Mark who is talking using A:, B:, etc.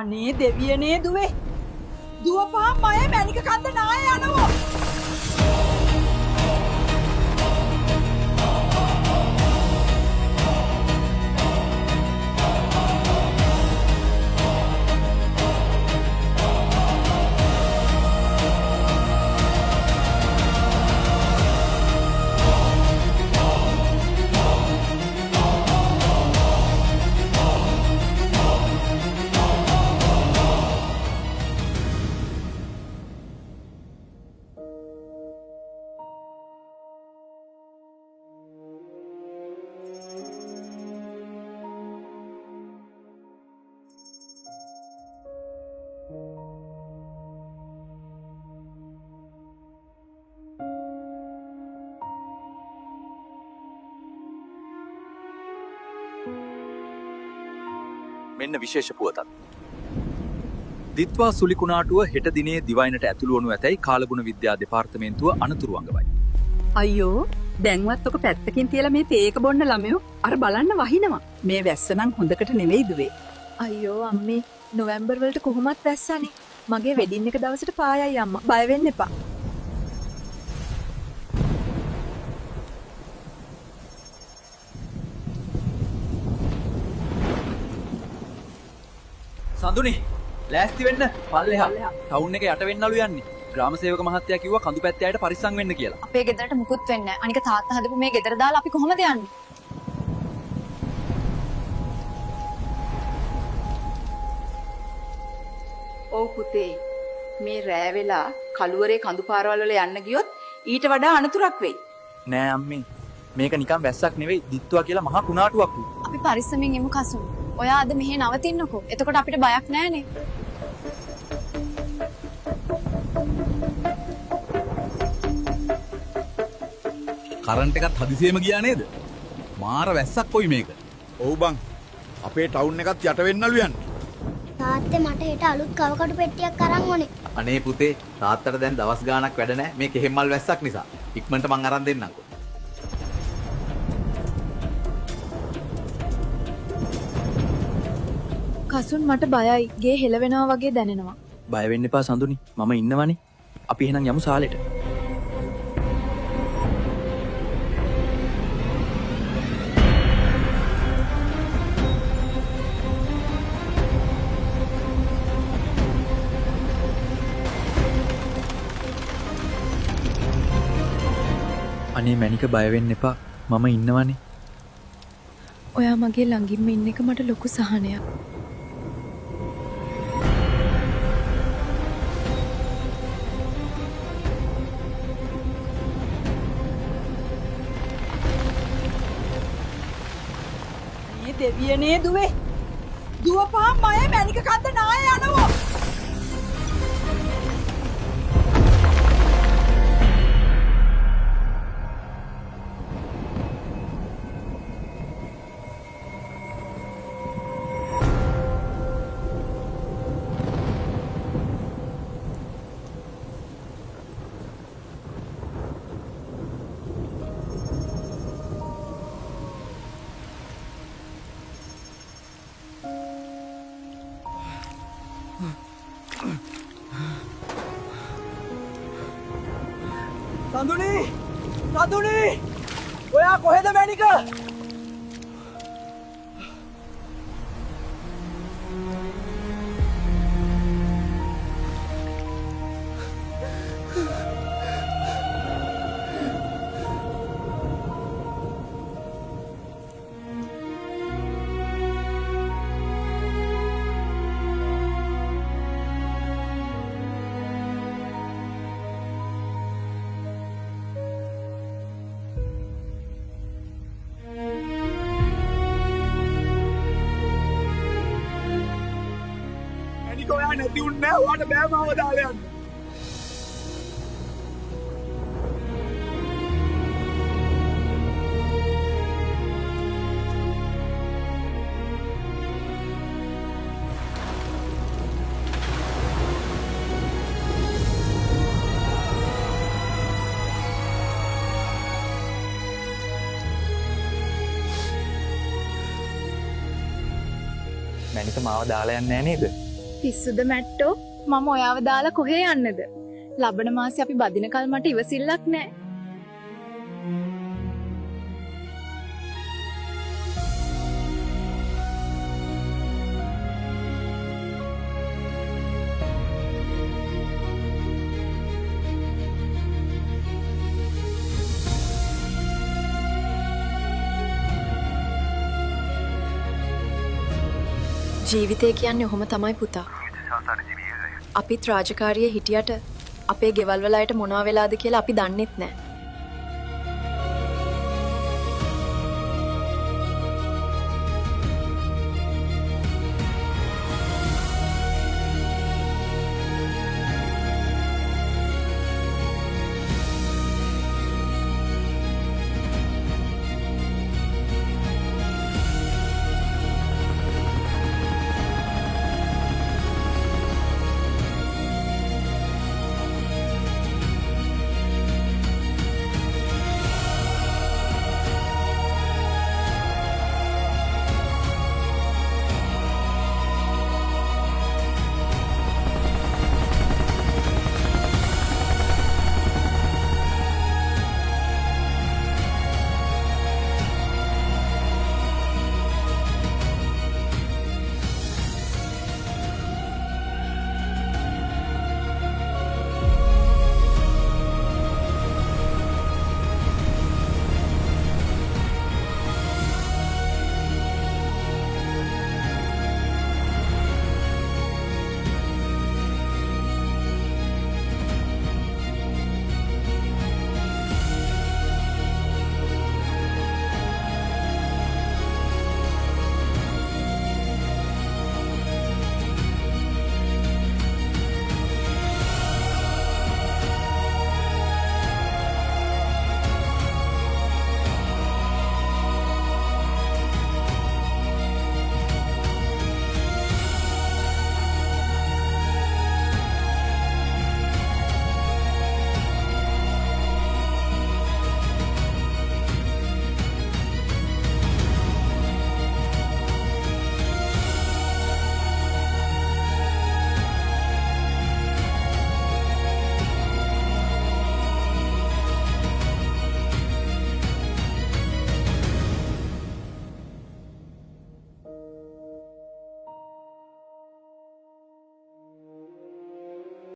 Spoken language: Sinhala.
A: අනේ දෙවියනේ දුවේ. දුවපහන් මයේ මැනික කන්ද නාය යනවා.
B: මෙන්න විශේෂ පුවතක්. දිත්වා සුලිකුණාටුව හෙට දිනේ දිවයිනට ඇතුළු වනු ඇතැයි කාලගුණ විද්‍යා දෙපාර්තමේන්තුව අනතුරු අඟවයි.
A: අයියෝ දැන්වත් ඔක පැත්තකින් තියලා මේ තේක බොන්න ළමයෝ අර බලන්න වහිනවා. මේ වැස්ස නම් හොඳකට නෙවෙයි දුවේ.
C: අයියෝ අම්මේ නොවැම්බර් වලට කොහොමත් වැස්සනේ. මගේ වෙඩින් එක දවසට පායයි අම්මා. බය වෙන්න එපා.
B: සඳුනි ලෑස්ති වෙන්න පල්ලෙහා ටවුන් එක යට වෙන්නලු යන්නේ. ග්‍රාම සේවක මහත්තයා කිව්වා කඳු පැත්තේ අයට පරිස්සම් වෙන්න කියලා.
C: අපේ ගෙදරට මුකුත් වෙන්නේ නැහැ. අනික තාත්තා හදපු මේ ගෙදර දාලා අපි කොහොමද යන්නේ?
A: ඔව් පුතේ. මේ රෑ වෙලා කළුවරේ කඳු පාරවල් වල යන්න ගියොත් ඊට වඩා අනතුරක් වෙයි.
B: නෑ අම්මේ මේක නිකන් වැස්සක් නෙවෙයි දිත්වා කියලා මහා කුණාටුවක් වූ.
C: අපි පරිස්සමින් යමු කසුන්. ඔයා අද මෙහෙ නවතින්නකෝ. එතකොට අපිට බයක් නැහනේ.
D: කරන්ට් එකත් හදිසියෙම ගියා නේද? මාර වැස්සක් කොයි මේක?
E: ඔව් බං. අපේ ටවුන් එකත් යට වෙන්නලු යන්නේ.
F: තාත්තේ මට හෙට අලුත් කවකටු පෙට්ටියක් අරන් ඕනේ.
G: අනේ පුතේ තාත්තට දැන් දවස් ගාණක් වැඩ නැහැ මේ කෙහෙම්මල් වැස්සක් නිසා. ඉක්මනට මං අරන් දෙන්නම්කෝ.
C: කසුන් මට බයයි. ගේ හෙලවෙනවා වගේ දැනෙනවා.
B: බය වෙන්න එපා සඳුනි. මම ඉන්නවනේ. අපි එහෙනම් යමු සාලෙට. අනේ මැනික බය වෙන්න එපා. මම ඉන්නවනේ.
C: ඔයා මගේ ළඟින්ම ඉන්න එක මට ලොකු සහනයක්.
A: මේ දෙවියනේ දුවේ. දුවපහන් මයේ මැනික කන්ද නාය යනවා. සඳුනි! සඳුනි! ඔයා කොහෙද මැනික?
E: මැනික ඔයා නැති උන්නේ නැහැ. ඔයාට බෑ මාව දාලා යන්න.
B: මැනික මාව දාලා යන්නේ නැහැ නේද?
C: පිස්සුද මැට්ටෝ මම ඔයාව දාලා කොහේ යන්නද? ලබන මාසේ අපි බදිනකල් මට ඉවසිල්ලක් නැහැ. ජීවිතය කියන්නේ ඔහොම තමයි පුතා. අපිත් රාජකාරියේ හිටියට අපේ ගෙවල් වල අයට මොනවා වෙලාද කියලා අපි දන්නෙත් නැහැ.